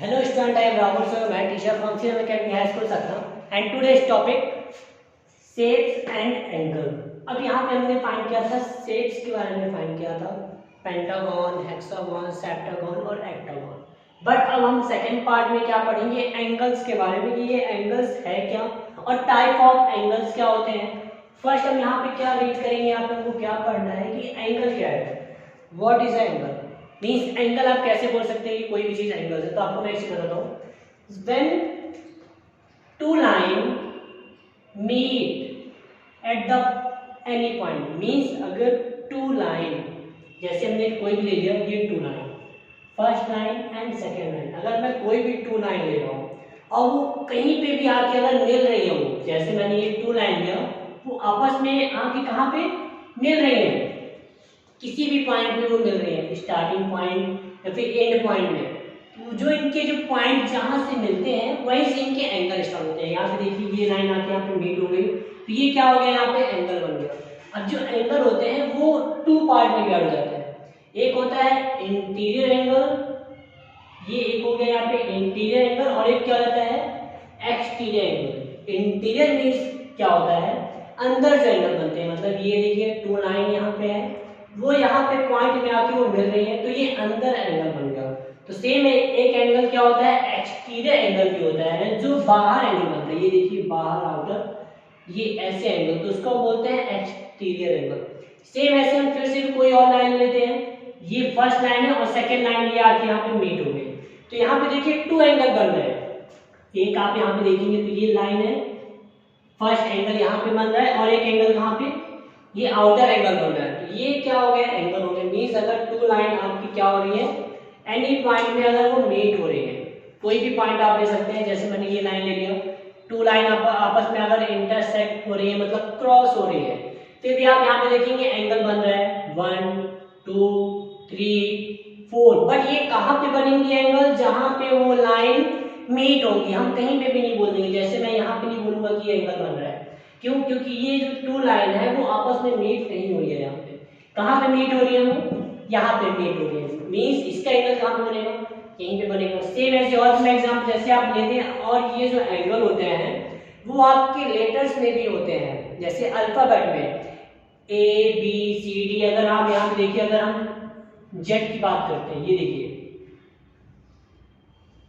Hello student, I am Rahul sir, my teacher from CM Academy High School Satna, and today's topic shapes and angle। अब यहाँ पे हमने find किया था shapes के बारे में फाइंड किया था पेंटागन, हेक्सागन, सेप्टागन और एक्टागन। बट अब हम सेकंड पार्ट में क्या पढ़ेंगे एंगल्स के बारे में कि ये एंगल्स है क्या और टाइप ऑफ एंगल्स क्या होते हैं। फर्स्ट हम यहाँ पे क्या रीड करेंगे, यहाँ पे हमको क्या पढ़ना है कि एंगल क्या है, what is angle means angle आप कैसे बोल सकते हैं कि कोई भी चीज एंगल है। तो आपको मैं एक बताता हूँ, when two line meet at the any point means अगर टू लाइन, जैसे हमने कोई भी ले लिया ये two line, first line and second line, अगर मैं कोई भी टू लाइन ले रहा हूँ और वो कहीं पे भी आके अगर मिल रही है, वो जैसे मैंने ये टू लाइन लिया वो आपस में आके कहाँ पे मिल रही है, किसी भी पॉइंट में वो मिल रही है, स्टार्टिंग पॉइंट या फिर एंड पॉइंट में, तो जो इनके जो पॉइंट जहां से मिलते हैं वहीं से इनके एंगल स्टार्ट होते हैं। यहाँ पे देखिए ये लाइन आके यहाँ पे मीट हो गई तो ये क्या हो गया, यहाँ पे एंगल बन गया। अब जो एंगल होते हैं वो टू पार्ट में डिवाइड हो जाते हैं, एक होता है इंटीरियर एंगल, ये एक हो गया यहाँ पे इंटीरियर एंगल, और एक क्या होता है एक्सटीरियर एंगल। इंटीरियर मीन्स क्या होता है, अंदर जो एंगल बनते हैं, मतलब ये देखिए टू लाइन यहाँ पे है, वो यहाँ पे पॉइंट में आके वो मिल रही है तो ये अंदर एंगल बन गया। तो सेम एक एंगल क्या होता है एक्सटीरियर एंगल भी होता है जो बाहर एंगल बनता है, ये देखिए बाहर आउटर, ये ऐसे एंगल, तो उसको बोलते हैं एक्सटीरियर एंगल। सेम ऐसे हम फिर से कोई और लाइन लेते हैं, ये फर्स्ट लाइन है और सेकेंड लाइन ये आके यहाँ पे मीट हो गई, तो यहाँ पे देखिए टू एंगल बन रहे हैं। एक आप यहाँ पे देखेंगे तो ये लाइन है, फर्स्ट एंगल यहाँ पे बन रहा है और एक एंगल कहाँ पे, ये आउटर एंगल बन रहा है, तो ये क्या हो गया एंगल हो गया। मीन्स अगर टू लाइन आपकी क्या हो रही है, एनी पॉइंट में अगर वो मीट हो रही है, कोई भी पॉइंट आप ले सकते हैं, जैसे मैंने ये लाइन ले लिया, टू लाइन आपस में अगर इंटरसेक्ट हो रही है मतलब क्रॉस हो रही है, फिर भी आप यहाँ पे देखेंगे एंगल बन रहा है 1 2 3 4। बट ये कहाँ पे बनेंगी एंगल, जहां पे वो लाइन मीट होगी, हम कहीं पे भी नहीं बोल देंगे। जैसे मैं यहाँ पे नहीं बोलूंगा कि एंगल बन रहा है, क्यों, क्योंकि ये जो टू लाइन है वो आपस में मीट नहीं हो रही है। यहाँ पे कहाँ पे मीट हो रही है, वो यहाँ पे मीट हो रही है, मीन्स इसका एंगल कहाँ पे बनेगा, यहीं पे बनेगा। सेम ऐसे और मैं एग्जाम्पल जैसे आप लेते हैं, और ये जो एंगल होते हैं वो आपके लेटर्स में भी होते हैं, जैसे अल्फाबेट में ए बी सी डी। अगर आप यहाँ पे देखिए, अगर हम जेड की बात करते हैं, ये देखिए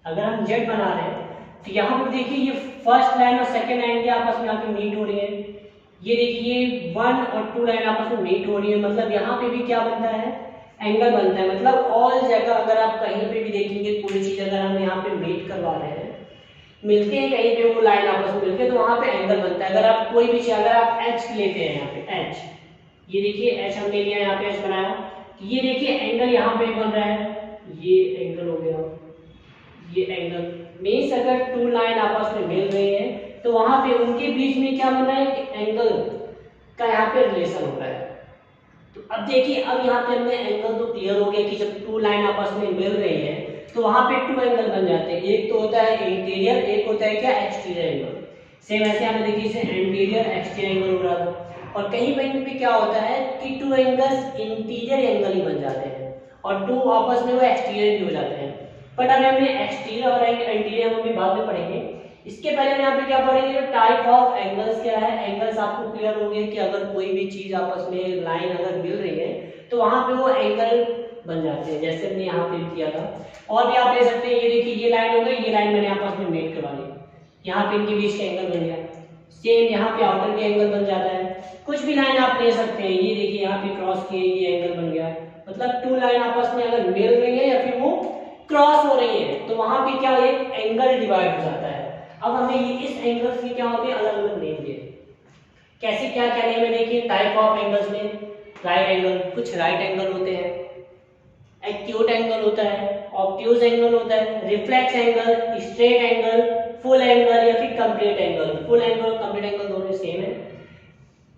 अगर हम जेड बना रहे हैं तो यहाँ पर देखिए ये फर्स्ट लाइन और सेकंड लाइन के आपस में आके मीट हो रही है, ये देखिए वन और टू लाइन आपस में मीट हो रही है, मतलब यहाँ पे भी क्या बनता है एंगल बनता है। मतलब ऑल जगह अगर आप कहीं पे भी देखेंगे कोई चीज अगर हम यहाँ पे मीट करवा रहे हैं, मिलते हैं कहीं पे वो लाइन आपस में मिलते हैं, तो वहां पे एंगल बनता है। अगर आप कोई भी चीज, अगर आप एच लेते हैं, यहाँ पे एच, ये देखिए एच हमने लिया, यहाँ पे एच बनाया, तो ये देखिए एंगल यहाँ पे बन रहा है, ये एंगल हो गया, ये एंगल मीन्स अगर टू लाइन आपस में मिल रही है तो वहां पे उनके बीच में क्या बन रहा है कि एंगल का यहाँ पे रिलेशन हो रहा है। तो अब देखिए, अब यहाँ पे हमने एंगल तो क्लियर हो गया कि जब टू लाइन आपस में मिल रही है तो वहां पे टू एंगल बन जाते हैं, एक तो होता है इंटीरियर, एक होता है क्या एक्सटीरियर एंगल। सेम ऐसे आपने देखिए इसे इंटीरियर एक्सटीरियर एंगल हो रहा था, और कहीं कहीं पे क्या होता है कि टू एंगल्स इंटीरियर एंगल ही बन जाते हैं और टू आपस में वो एक्सटीरियर भी हो जाते हैं। बट अगर हमने एक्सटीरियर और इंटीरियर हम भी बाद में पढ़ेंगे, इसके पहले हम यहाँ पे क्या पढ़ेंगे, जो टाइप ऑफ एंगल्स क्या है। एंगल्स आपको क्लियर हो गए कि अगर कोई भी चीज आपस में लाइन अगर मिल रही है तो वहां पे वो एंगल बन जाते हैं, जैसे हमने यहाँ पे किया था। और भी आप ले सकते हैं, ये देखिए ये लाइन हो गई, ये लाइन मैंने आपस में मेट करवा ली, यहाँ पे इनके बीच का एंगल बन गया। सेम यहाँ पे आउटर के एंगल बन जाता है, कुछ भी लाइन आप ले सकते हैं, ये देखिए यहाँ पे क्रॉस किए, ये एंगल बन गया। मतलब टू लाइन आपस में अगर मिल रही है या फिर वो क्रॉस हो रही है तो वहां पे क्या एक एंगल डिवाइड हो जाता है। अब हमें इस एंगल्स के क्या होते हैं अलग अलग नेम दिए, कैसे क्या क्या नेम है देखिए। टाइप ऑफ एंगल्स में राइट एंगल, कुछ राइट एंगल होते हैं, एक्यूट एंगल होता है, ऑब्ट्यूज एंगल होता है, reflex angle, straight angle, full angle या फिर कंप्लीट एंगल। फुल एंगल और कंप्लीट एंगल दोनों सेम है,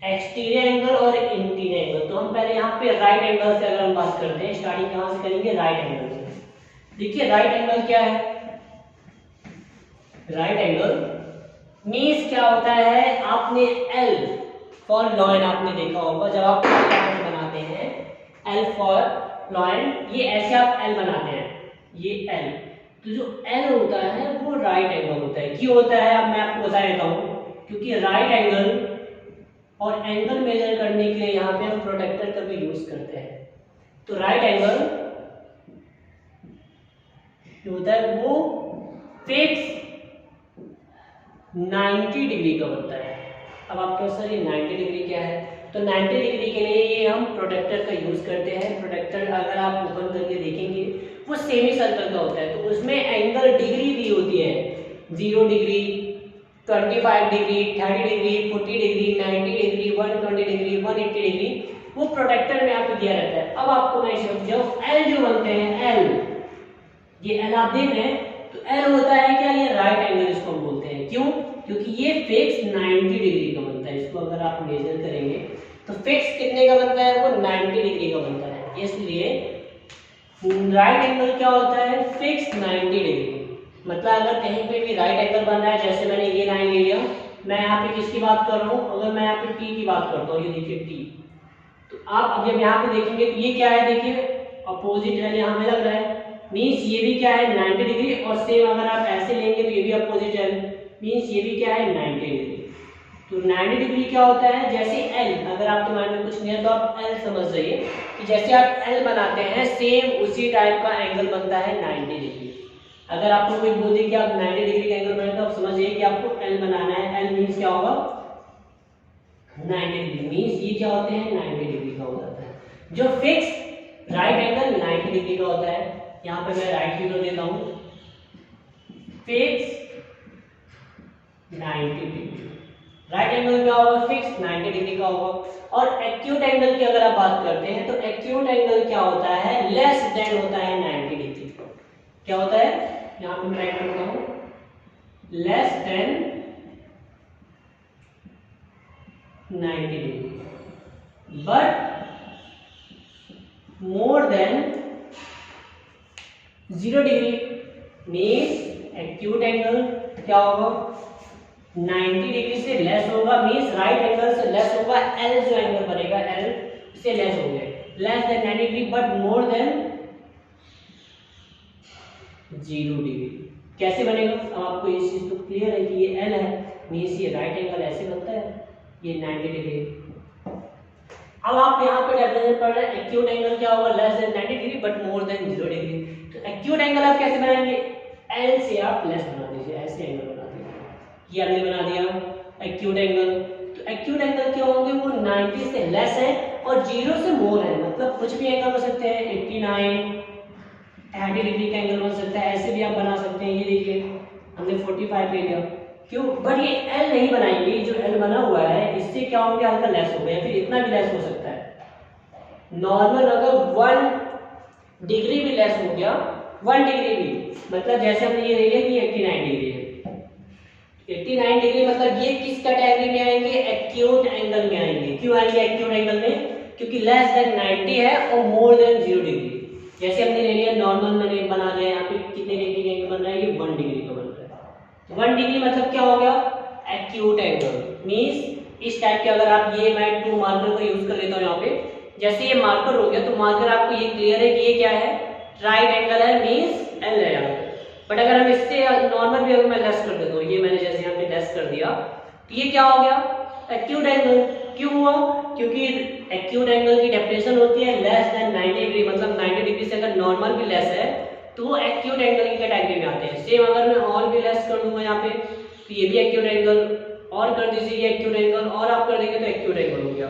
एक्सटीरियर एंगल और इंटीरियर एंगल। तो हम पहले यहाँ पे राइट एंगल से अगर हम बात करते हैं, स्टार्टिंग कहाँ से करेंगे, राइट एंगल से। देखिए राइट एंगल क्या है, राइट एंगल मीन्स क्या होता है, आपने एल फॉर लॉयन आपने देखा होगा, जब आप बनाते हैं एल फॉर लॉयन, ये ऐसे आप एल बनाते हैं, ये एल, तो जो एल होता है वो राइट एंगल होता है। क्यों होता है अब मैं आपको बता देता हूँ, क्योंकि राइट एंगल और एंगल मेजर करने के लिए यहाँ पे हम प्रोटेक्टर का भी यूज करते हैं। तो राइट एंगल जो होता है वो फिक्स 90 डिग्री का बनता है। अब आप कहो सर ये 90 डिग्री क्या है, तो 90 डिग्री के लिए ये हम प्रोटेक्टर का यूज करते हैं। प्रोटेक्टर अगर आप ओपन करके देखेंगे वो सेमी सर्कल का होता है, तो उसमें एंगल डिग्री भी होती है, 0 degree, 25 degree, 30 degree, 40 degree, 90 degree, 120 degree, 180 degree, वो प्रोटेक्टर में आपको दिया रहता है। अब आपको मैं समझाऊं, एल जो बनते हैं, एल, ये एल आप देख रहे हैं, तो एल होता है क्या, ये राइट एंगल इसको हम बोलते हैं। क्यों? क्योंकि ये फिक्स 90 डिग्री का बनता है। इसको अगर आप मेजर करेंगे तो फिक्स कितने का बनता है, वो 90 डिग्री का बनता है। इसलिए राइट एंगल क्या होता है, फिक्स 90 डिग्री। मतलब अगर कहीं पे भी राइट एंगल बन रहा है, जैसे मैंने ये लाइन ले लिया, मैं यहाँ पे किसकी बात कर रहा हूँ, अगर मैं यहाँ पे टी की बात करता हूँ, ये देखिए टी, तो आप अब जब यहाँ पे देखेंगे तो ये क्या है, देखिए अपोजिट एल यहाँ पे लग रहा है, मीन्स ये भी क्या है 90 डिग्री, और सेम अगर आप ऐसे लेंगे तो ये भी अपोजिट एल, मीन्स ये भी क्या है 90 डिग्री। तो 90 डिग्री क्या होता है, जैसे एल, अगर आपके माइंड में कुछ नहीं है तो आप एल समझ जाइए कि जैसे आप एल बनाते हैं सेम उसी टाइप का एंगल बनता है 90 डिग्री। अगर आपको कोई बोले कि आप 90 डिग्री का एंगल बनाए तो आप समझिए कि आपको एल बनाना है। एल मीन्स क्या होगा 90 डिग्री, मीन्स ये क्या होते हैं 90 डिग्री का हो जाता है। जो फिक्स राइट एंगल 90 डिग्री का होता है, यहाँ पे मैं राइट फिगर देता हूँ, फिक्स 90 डिग्री। राइट एंगल क्या होगा, फिक्स 90 डिग्री का होगा। और एक्यूट एंगल की अगर आप बात करते हैं तो एक्यूट एंगल क्या होता है, लेस देन होता है 90 डिग्री। क्या होता है, यहाँ पे मैं राइट करता हूँ, less than 90 degree, but more than 0 degree. Means acute angle क्या होगा, 90 डिग्री से लेस होगा, मीन्स राइट एंगल से लेस होगा। एल जो एंगल बनेगा, एल से लेस हो गया, less than 90 degree but more than 0 degree. कैसे बनेगा, अब आपको ये चीज तो क्लियर है कि ये एल है, मीन्स ये राइट एंगल ऐसे बनता है, ये 90 डिग्री। अब आप यहाँ पे डेफिनेशन पढ़ रहे हैं, एक्यूट एंगल क्या होगा, less than 90 degree but more than 0 degree. तो एक्यूट एंगल आप कैसे बनाएंगे, एल से आप लेस बना दीजिए, ऐसे एंगल बना दीजिए। ये हमने बना दिया एक्यूट एंगल। तो एक्यूट एंगल क्या होंगे, वो 90 से लेस है और 0 से मोर है, मतलब कुछ भी एंगल हो सकते हैं, 89 30 डिग्री का एंगल बन सकता है, ऐसे भी आप बना सकते हैं। ये देखिए हमने 45 ले लिया, क्यों, बट ये एल नहीं बनाएंगे, जो एल बना हुआ है इससे क्या हो गया, हल्का लेस हो गया, फिर इतना भी लेस हो सकता है। नॉर्मल अगर 1 डिग्री भी लेस हो गया, 1 डिग्री भी, मतलब जैसे हमने ये ले लिया कि 89 डिग्री है, 89 डिग्री मतलब ये किस कैटेगरी में आएंगे, एक्यूट एंगल में आएंगे। क्यों आएंगे एक्यूट एंगल में, क्योंकि लेस देन 90 है और मोर देन 0 डिग्री। जैसे हमने ले लिया नॉर्मल, मैंने बना लिया, यहाँ पे कितने डिग्री का एंगल बन रहा है, ये 1 डिग्री का बन रहा है। 1 डिग्री मतलब क्या हो गया, एक्यूट एंगल। मीन्स इस टाइप के, अगर आप ये मैं 2 मार्कर का यूज कर लेता हूँ यहाँ पे, जैसे ये मार्कर हो गया तो मार्कर आपको ये क्लियर है कि ये क्या है, राइट एंगल है, मीन्स एल है यहाँ पे। बट अगर हम इससे नॉर्मल भी अगर मैं लेस कर देता हूँ, ये मैंने जैसे यहाँ पे लेस कर दिया, तो ये क्या हो गया, एक्यूट एंगल। क्यों हुआ, क्योंकि एक्यूट एंगल की डेफिनेशन होती है लेस देन 90 डिग्री, मतलब 90 डिग्री से अगर नॉर्मल भी लेस है तो वो एक्यूट एंगल की कैटेगरी में आते हैं। सेम अगर मैं और भी लेस कर दूंगा यहाँ पे, तो ये भी एक्यूट एंगल, और कर दीजिए ये एक्यूट एंगल, और आप कर देंगे तो एक्यूट एंगल हो गया।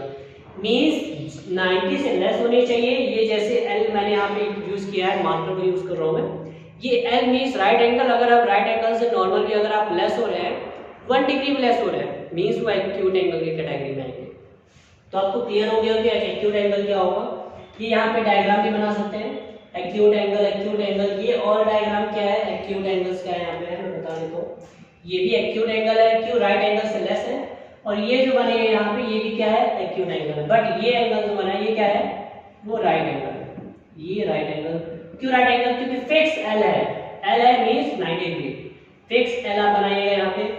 मीन्स 90 से लेस होनी चाहिए। ये जैसे एल मैंने यहाँ पे यूज किया है, मार्कर को यूज कर रहा हूँ मैं, ये एल मीन्स राइट एंगल। अगर आप राइट एंगल से नॉर्मल भी अगर आप लेस हो रहे हैं, 1 डिग्री भी लेस हो रहे हैं, मीन्स वो एक्यूट एंगल की कैटेगरी में आएंगे। तो आपको क्लियर हो गया कि एक्यूट एंगल क्या होगा। ये यहाँ पे डायग्राम भी बना सकते हैं, एक्यूट एंगल। ये और डायग्राम क्या है, एक्यूट एंगल्स क्या है यहाँ पे, मैं बता देता हूँ। ये भी एक्यूट एंगल है, क्यों, राइट एंगल से लेस है, और ये जो बने यहाँ पे ये भी क्या है, एक्यूट एंगल है। बट ये एंगल जो बना है ये क्या है, वो राइट एंगल है। ये राइट एंगल, क्यों राइट एंगल, क्योंकि फिक्स एल है, एल है मीन्स 90 डिग्री, फिक्स एल आप बनाइएगा यहाँ पे,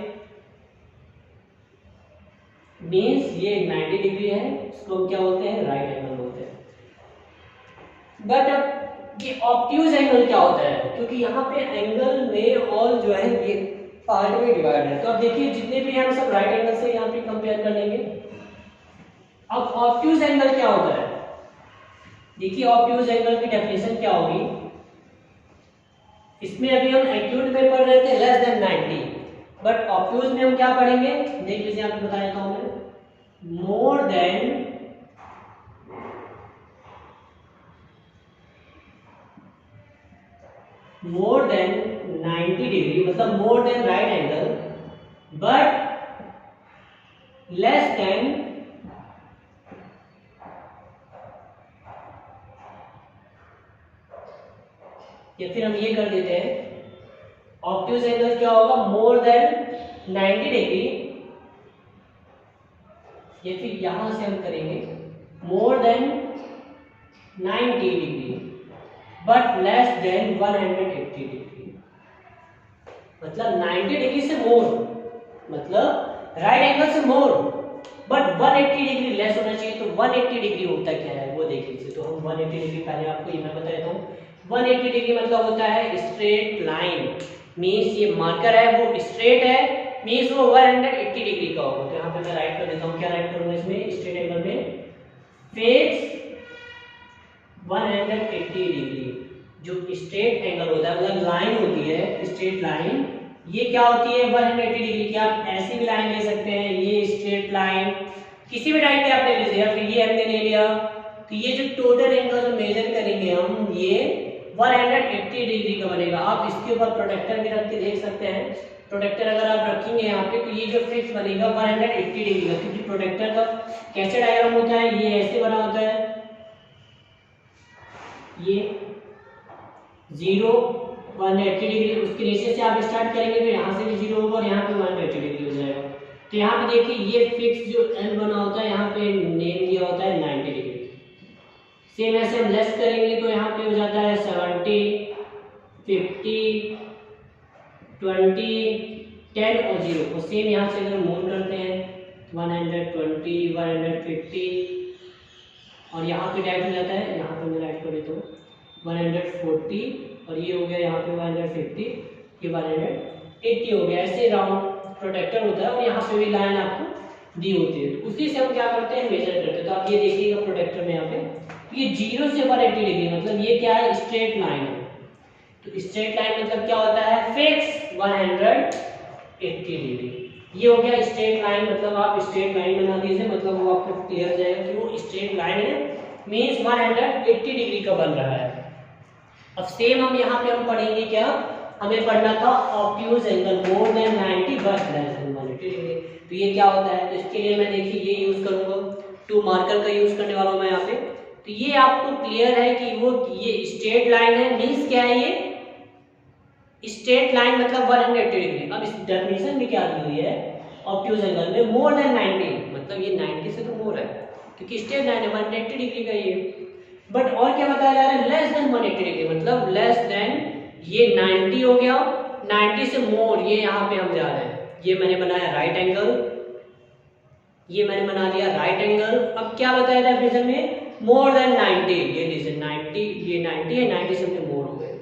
मीन्स ये 90 डिग्री है, इसको क्या बोलते हैं, राइट एंगल बोलते हैं। बट अब ये ऑब्ट्यूज एंगल क्या होता है, क्योंकि यहाँ पे एंगल में और जो है ये पार्ट में डिवाइड है। तो अब देखिए जितने भी हम सब राइट एंगल से यहाँ पे कंपेयर कर लेंगे। अब ऑब्ट्यूज एंगल क्या होता है, देखिए ऑब्ट्यूज एंगल की डेफिनेशन क्या होगी। इसमें अभी हम एक्यूट में पढ़ रहे थे लेस देन 90, बट ऑब्ट्यूज में हम क्या पढ़ेंगे, देख लीजिए आपको बता देता हूं मैं, more than more than 90 degree, मतलब more than right angle but less than या फिर हम ये कर देते हैं, ऑब्ट्यूज एंगल क्या होगा, मोर देन 90 डिग्री, या फिर यहां से हम करेंगे more than 90 degree but less than 180 degree, मतलब 90 डिग्री से मोर, मतलब राइट एंगल से मोर बट 180 डिग्री लेस होना चाहिए। तो 180 डिग्री होता क्या है वो देख लीजिए। तो हम 180 डिग्री पहले आपको ये मैं बता देता हूँ। 180 डिग्री मतलब होता है स्ट्रेट लाइन, मीन्स ये मार्कर है वो स्ट्रेट है, मीन्स वो 180 डिग्री का होगा। तो यहाँ पे मैं राइट कर देता हूँ, क्या राइट करूंगा इसमें, स्ट्रेट एंगल में फेस 180 डिग्री। जो स्ट्रेट एंगल होता है मतलब लाइन होती है स्ट्रेट लाइन, ये क्या होती है 180 डिग्री की। आप ऐसी भी लाइन ले सकते हैं, ये स्ट्रेट लाइन किसी भी टाइप की आप ले लीजिए, या फिर ये हमने ले लिया। तो ये जो टोटल एंगल जो मेजर करेंगे हम, ये 180 डिग्री का बनेगा। आप इसके ऊपर प्रोटेक्टर भी रख के देख सकते हैं। प्रोटेक्टर अगर आप रखेंगे यहाँ पे तो ये जो फिक्स बनेगा 180 डिग्री का, क्योंकि प्रोटेक्टर का कैसे डायग्राम होता है, ये ऐसे बना होता है, ये 0 180 डिग्री, उसके नीचे से आप स्टार्ट करेंगे तो यहाँ से भी 0 होगा और यहाँ पे 180 डिग्री हो जाएगा। तो यहाँ पे देखिए ये फिक्स जो एल बना होता है, यहाँ पे नेम दिया होता है 90 डिग्री। सेम ऐसे हम लेस करेंगे तो यहाँ पे हो जाता है 70 50 20 10 और 0। और सेम यहाँ से अगर मूव करते हैं 120 150 और यहाँ पे डायरेक्ट हो जाता है, यहाँ पे मैं राइट कर देता हूँ 140 और ये हो गया यहाँ पे 150, ये 180 हो गया। ऐसे राउंड प्रोटेक्टर होता है और यहाँ पे भी लाइन आपको दी होती है। तो उसी से हम क्या करते हैं, मेजर करते हैं। तो आप ये देखिएगा प्रोटेक्टर में यहाँ पे, तो ये 0 से 180 डिग्री मतलब ये क्या है, स्ट्रेट लाइन है। तो स्ट्रेट लाइन मतलब क्या होता है, फिक्स 180 डिग्री। ये हो गया स्ट्रेट लाइन, मतलब आप स्ट्रेट लाइन बना दीजिए, मतलब वो आपको क्लियर हो जाएगा कि वो स्ट्रेट लाइन है, मीन्स 180 डिग्री का बन रहा है। अब सेम हम यहाँ पे हम पढ़ेंगे क्या, हमें पढ़ना था obtuse angle more than 90 but less than 180 degree. तो ये क्या होता है, तो इसके लिए मैं देखिए ये यूज करूंगा, 2 मार्कर का यूज करने वाला हूं मैं यहाँ पे। तो ये आपको क्लियर है कि वो ये स्ट्रेट लाइन है, मीन्स क्या है, ये स्ट्रेट लाइन मतलब 180 डिग्री। अब इस डेफिनेशन में क्या दी हुई है, ऑब्ट्यूज एंगल में मोर देन 90 मतलब ये 90 से तो मोर है, क्योंकि स्ट्रेट लाइन है 180 डिग्री का ये। बट और क्या बताया जा रहा है, लेस देन 180 डिग्री मतलब लेस देन, ये 90 हो गया, 90 से मोर, ये यहाँ पे हम जा रहे हैं। ये मैंने बनाया राइट एंगल, ये मैंने बना लिया राइट एंगल। अब क्या बताया डेफिनेशन में, मोर देन 90, ये लीजिए 90, ये 90 है, 90 से अपने मोर हो गए,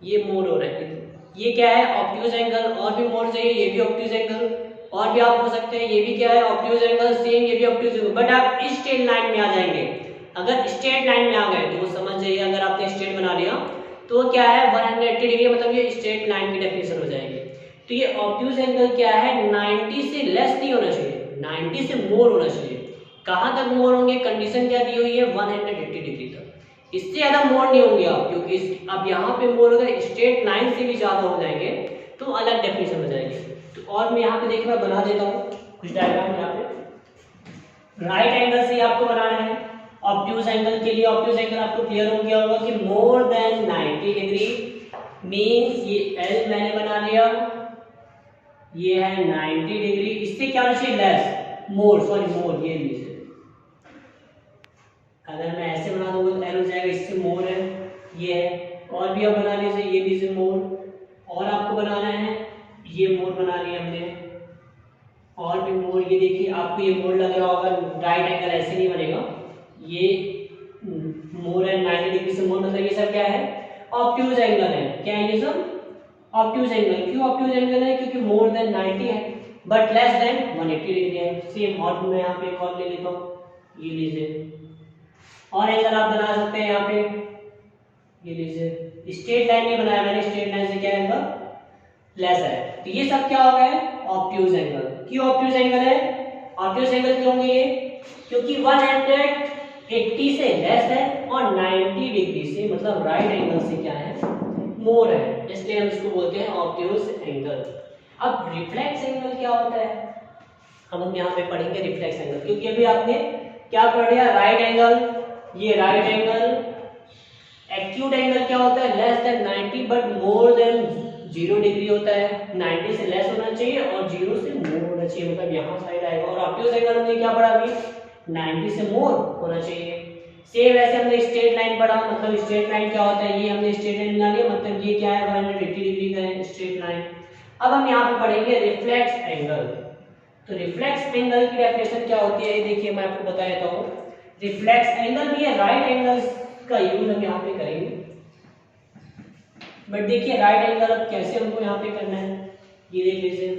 ये मोर हो रहा है। ये क्या है, ऑब्ट्यूज एंगल। और भी मोर चाहिए, ये भी ऑब्ट्यूज एंगल, और भी आप हो सकते हैं, ये भी क्या है ऑब्ट्यूज एंगल, सेम ये भी ऑब्ट्यूज एंगल। बट आप इस स्ट्रेट लाइन में आ जाएंगे, अगर स्ट्रेट लाइन में आ गए तो वो समझ जाइए, अगर आपने स्ट्रेट बना लिया तो क्या है 180 डिग्री मतलब ये स्ट्रेट लाइन की डेफिनेशन हो जाएगी। तो ये ऑब्ट्यूज एंगल क्या है, 90 से लेस नहीं होना चाहिए, 90 से मोर होना चाहिए। कहाँ तक मोर होंगे, कंडीशन क्या दी हुई है 180 डिग्री तक, इससे ज्यादा मोर नहीं होंगे आप, क्योंकि अब यहाँ पे मोर अगर स्ट्रेट लाइन से भी ज्यादा हो जाएंगे तो अलग डेफिनेशन हो जाएगी। तो और मैं यहाँ पे देख मैं बना देता हूँ कुछ डायग्राम। यहाँ पे राइट एंगल से आपको बनाना है ऑब्ट्यूज एंगल के लिए। ऑब्ट्यूज एंगल आपको क्लियर हो गया होगा कि मोर देन 90 डिग्री मींस ये एल मैंने बना लिया, ये है 90 डिग्री, इससे क्या होना चाहिए लेस, मोर, सॉरी मोर, ये लीजिए। अगर मैं ऐसे बना दूंगा तो एल हो जाएगा, इससे मोर है, ये है। और भी आप बना लीजिए, ये लीजिए मोर, और आपको बनाना है, ये मोर बना लिया हमने, और भी मोर, ये देखिए आपको ये मोर लग रहा होगा। राइट एंगल ऐसे नहीं बनेगा, ये मोर एंड 90 डिग्री से मोर, मतलब ये सब क्या है, ऑब्ट्यूज एंगल है। क्या है ये सब, ऑब्ट्यूज एंगल। क्यों ऑब्ट्यूज एंगल है, क्योंकि मोर देन 90 है बट लेस देन 180 डिग्री है। सेम और मैं यहाँ पे एक और ले लेता हूँ, ये लीजिए, और एंगल आप बना सकते हैं यहाँ पे, ये लीजिए, स्ट्रेट लाइन नहीं बनाया मैंने, स्ट्रेट लाइन से क्या एंगल लेस है, तो ये सब क्या हो गया है, ऑब्ट्यूज एंगल। क्यों ऑब्ट्यूज एंगल है, ऑब्ट्यूज एंगल क्यों होंगे ये, क्योंकि 180 से लेस है और 90 डिग्री से मतलब राइट एंगल से क्या है, मोर है, इसलिए हम इसको बोलते हैं ऑब्ट्यूज एंगल। अब रिफ्लेक्स एंगल क्या होता है, अब हम यहाँ पे पढ़ेंगे रिफ्लेक्स एंगल, क्योंकि अभी आपने क्या पढ़ लिया, राइट एंगल, ये राइट एंगल, एक्यूट एंगल क्या होता है, less than 90 but more than 0 degree होता है, 90 से लेस होना चाहिए और 0 से मोर होना चाहिए, मतलब यहाँ साइड आएगा। और ऑब्ट्यूज एंगल हमने क्या पढ़ा अभी, 90 से मोर होना चाहिए। सेम वैसे हमने स्ट्रेट लाइन पढ़ा, मतलब स्ट्रेट लाइन क्या होता है, ये हमने स्ट्रेट लाइन बना लिया, मतलब ये क्या है 180 डिग्री का है स्ट्रेट लाइन। अब हम यहाँ पे पढ़ेंगे रिफ्लेक्स एंगल। तो रिफ्लेक्स एंगल की डेफिनेशन क्या होती है, देखिए मैं आपको बता देता हूँ। रिफ्लेक्स एंगल भी है, राइट एंगल का यूज हम यहाँ पे करेंगे, बट देखिए राइट एंगल अब कैसे हमको यहाँ पे करना है, ये देख लीजिए।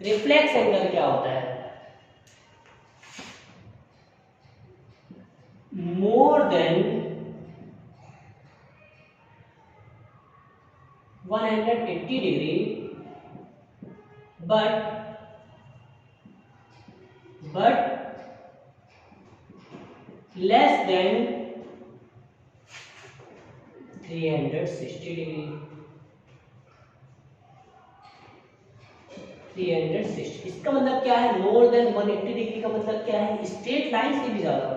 रिफ्लेक्स एंगल क्या होता है, more than 180 degree but less than 360 degree. 360 इसका मतलब क्या है, मोर देन 180 डिग्री का मतलब क्या है, स्ट्रेट लाइन से भी ज्यादा,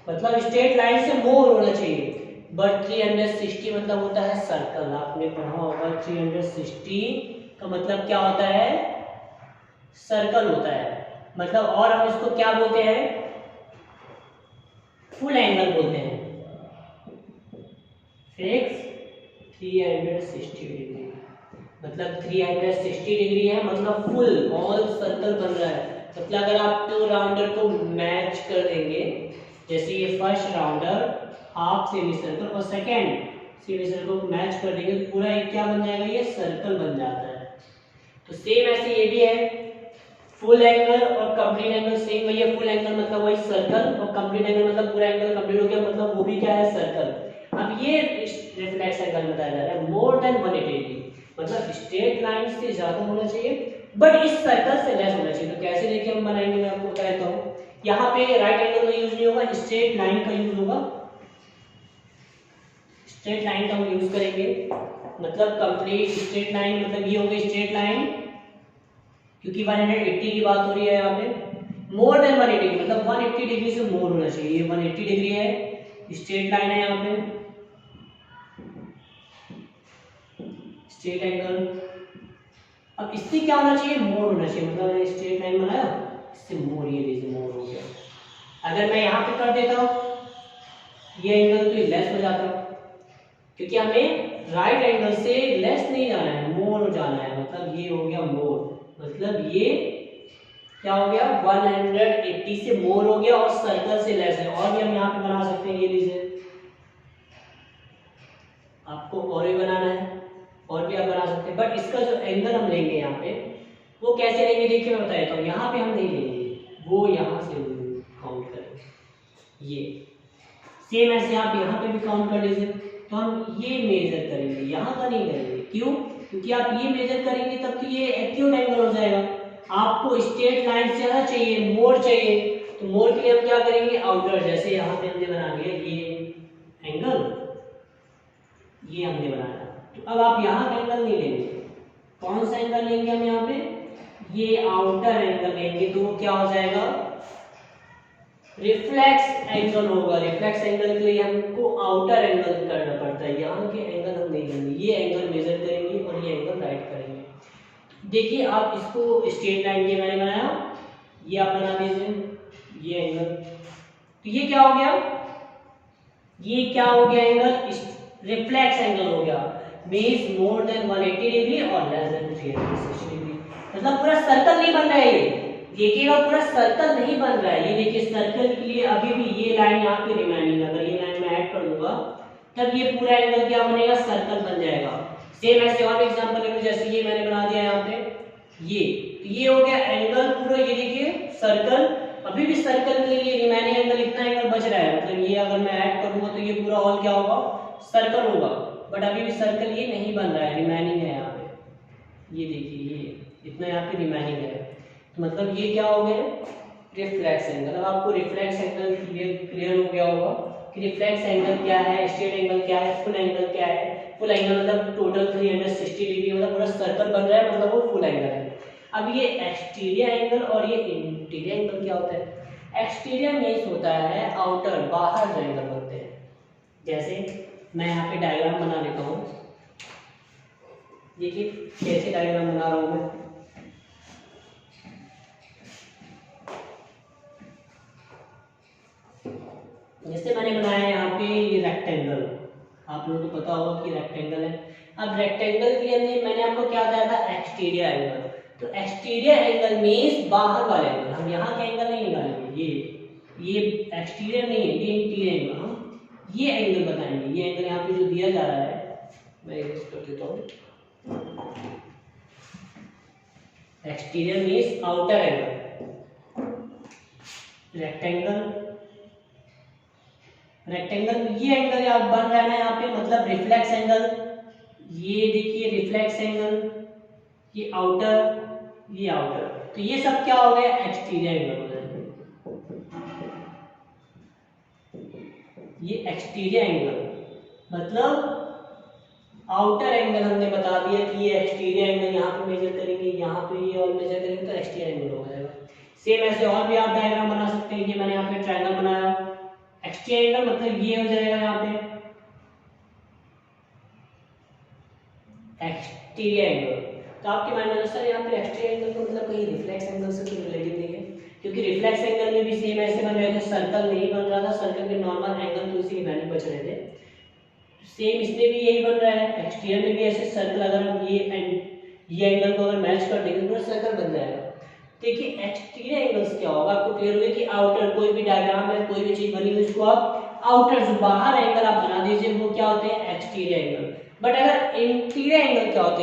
मतलब स्ट्रेट लाइन से मोर होना चाहिए, बट 360 मतलब होता है सर्कल। आपने पढ़ा होगा 360 का मतलब क्या होता है, सर्कल होता है, मतलब और हम इसको क्या बोलते हैं, फुल एंगल बोलते हैं, फिक्स 360 डिग्री, मतलब 360 डिग्री है, मतलब फुल ऑल सर्कल बन रहा है। मतलब अगर आप टू राउंडर को मैच कर देंगे, जैसे ये first rounder half semi circle और सेकेंड सेमी सर्कल को मैच कर देंगे तो पूरा एक क्या बन जाएगा, ये सर्कल बन जाता है। तो सेम ऐसे ये भी है, फुल एंगल और कंप्लीट एंगल सेम वही है, फुल एंगल मतलब वही सर्कल और कंप्लीट एंगल मतलब पूरा एंगल कंप्लीट हो गया, मतलब वो भी क्या है, सर्कल। अब ये रिफ्लेक्स एंगल बताया जा रहा है, मोर देन 180 डिग्री, मतलब स्ट्रेट लाइन से ज्यादा होना चाहिए बट इस सर्कल से लेस होना चाहिए। तो कैसे देखिए हम बनाएंगे, मैं आपको बता देता हूँ। यहाँ पे राइट एंगल का यूज नहीं होगा, स्ट्रेट लाइन का यूज होगा, स्ट्रेट लाइन का हम यूज करेंगे, मतलब कंप्लीट स्ट्रेट लाइन, मतलब ये हो गई स्ट्रेट लाइन, क्योंकि 180 की बात हो रही है यहाँ पे। मोर देन 180 मतलब 180 डिग्री से मोर होना चाहिए, ये 180 डिग्री है, स्ट्रेट लाइन है यहाँ पे, स्ट्रेट एंगल। अब इससे क्या होना चाहिए, मोर होना चाहिए, मतलब मैंने स्ट्रेट लाइन बनाया, इससे मोर, ये लीजिए मोर हो गया। अगर मैं यहाँ पे कर देता हूँ ये एंगल तो ये लेस हो जाता, क्योंकि हमें राइट एंगल से लेस नहीं जाना है, मोर जाना है, मतलब ये हो गया मोर, मतलब ये क्या हो गया 180 से मोर हो गया और सर्कल से लेस है। और भी हम यहाँ पे बना सकते हैं, ये लीजिए, आपको और भी बनाना है और भी आप बना सकते हैं, बट इसका जो एंगल हम लेंगे यहाँ पे वो कैसे लेंगे, देखिए मैं बता देता हूँ। यहाँ पे हम नहीं लेंगे, वो यहाँ से काउंट करेंगे, ये सेम ऐसे आप यहाँ पे भी काउंट कर लीजिए। तो हम ये मेजर करेंगे, यहाँ का नहीं करेंगे, क्यों, क्योंकि आप ये मेजर करेंगे तब तो ये एक्यूट एंगल हो जाएगा। आपको स्ट्रेट लाइन से ज्यादा चाहिए, मोर चाहिए, तो मोर के लिए हम क्या करेंगे, आउटर, जैसे यहाँ पे हमने बना लिया ये एंगल, ये हमने बनाया। तो अब आप यहाँ का एंगल नहीं लेंगे, कौन सा एंगल लेंगे हम यहाँ पे, ये आउटर एंगल लेंगे, तो क्या हो जाएगा, रिफ्लेक्स एंगल होगा। रिफ्लेक्स एंगल के लिए हमको आउटर एंगल करना पड़ता है, यहाँ के एंगल हम नहीं लेंगे, ये एंगल मेजर करेंगे और ये एंगल राइट करेंगे। देखिए आप इसको स्ट्रेट लाइन के मैंने बनाया, ये आप बना दीजिए ये एंगल, तो ये क्या हो गया, ये क्या हो गया एंगल, रिफ्लेक्स एंगल हो गया, मींस मोर देन 180 डिग्री और लेस देन 360 डिग्री, मतलब पूरा सर्कल नहीं बन रहा है। ये देखिएगा पूरा सर्कल नहीं बन रहा है, ये देखिए सर्कल के लिए अभी भी ये लाइन यहाँ पे रिमेनिंग, अगर ये लाइन मैं ऐड कर दूंगा तब ये पूरा एंगल क्या बनेगा, सर्कल बन जाएगा। सेम ऐसे और एग्जांपल ले लो, जैसे ये मैंने बना दिया यहाँ पे, ये हो गया एंगल पूरा, ये देखिए सर्कल, अभी भी सर्कल के लिए रिमेनिंग एंगल इतना एंगल बच रहा है, मतलब ये अगर मैं ऐड करूंगा तो ये पूरा ऑल क्या होगा, सर्कल होगा, बट अभी भी सर्कल ये नहीं बन रहा है, रिमेनिंग है यहाँ पे, ये देखिए ये इतना यहाँ पे रिमेनिंग है, तो मतलब ये क्या हो गया, रिफ्लेक्स एंगल। अब आपको रिफ्लेक्स एंगल क्लियर हो गया होगा कि रिफ्लेक्स एंगल क्या है, स्ट्रेट एंगल क्या है, फुल एंगल क्या है। फुल एंगल मतलब टोटल 360 डिग्री, मतलब पूरा सर्कल बन रहा है, मतलब वो फुल एंगल है। अब ये एक्सटीरियर एंगल और ये इंटीरियर एंगल क्या होता है, एक्सटीरियर मीन्स होता है आउटर, बाहर जो एंगल बनते हैं। जैसे मैं यहाँ पे डायग्राम बना लेता हूँ, देखिए कैसे डायग्राम बना रहा हूँ मैं, जैसे मैंने बनाया यहाँ पे ये रेक्टेंगल, आप लोगों को पता होगा कि रेक्टेंगल है। अब रेक्टेंगल के लिए मैंने आपको क्या बताया था, एक्सटीरियर एंगल। तो एक्सटीरियर एंगल मींस बाहर वाले एंगल, हम यहाँ के एंगल नहीं निकालेंगे, ये एक्सटीरियर नहीं है, ये इंटीरियर एंगल, हम ये एंगल बताएंगे। ये एंगल यहाँ पे जो दिया जा रहा है, मैं इरेज कर देता हूँ, exterior means outer angle, rectangle ये एंगल आप बन रहा है ना यहाँ पे, मतलब रिफ्लेक्स एंगल, ये देखिए रिफ्लेक्स एंगल, ये आउटर, ये आउटर, तो ये सब क्या हो गया, एक्सटीरियर एंगल हो गया। ये एक्सटीरियर एंगल मतलब आउटर एंगल हमने बता दिया कि ये एक्सटीरियर एंगल, यहाँ पे मेजर करेंगे, यहाँ पे ये और मेजर करेंगे तो एक्सटीरियर एंगल हो जाएगा। सेम ऐसे और भी आप डायग्राम बना सकते हैं, ये मैंने यहाँ पे ट्रायंगल बनाया, एक्सटीरियर एंगल मतलब ये हो जाएगा यहाँ पे एक्सटीरियर एंगल। तो आपके माइंड में सर यहाँ पे एक्सटीरियर एंगल का मतलब कहीं रिफ्लेक्स एंगल से कोई रिलेटिव नहीं है, क्योंकि रिफ्लेक्स एंगल में भी सेम ऐसे बन रहे थे, सर्कल नहीं बन रहा था, सर्कल के नॉर्मल एंगल तो इसी वैल्यू बच रहे थे, सेम इसमें भी यही बन रहा है। एक्सटीरियर में भी ऐसे सर्कल, अगर हम ये एंगल को अगर मैच कर देंगे तो सर्कल बन जाएगा। देखिए एक्सटीरियर एंगल्स क्या होगा, आपको क्लियर होगा कि आउटर, कोई भी डायग्राम में कोई भी चीज बनी हुई उसको आप आउटर जो बाहर एंगल आप बना दीजिए, वो क्या होते हैं, एक्सटीरियर एंगल। बट अगर इंटीरियर एंगल क्या होते हैं,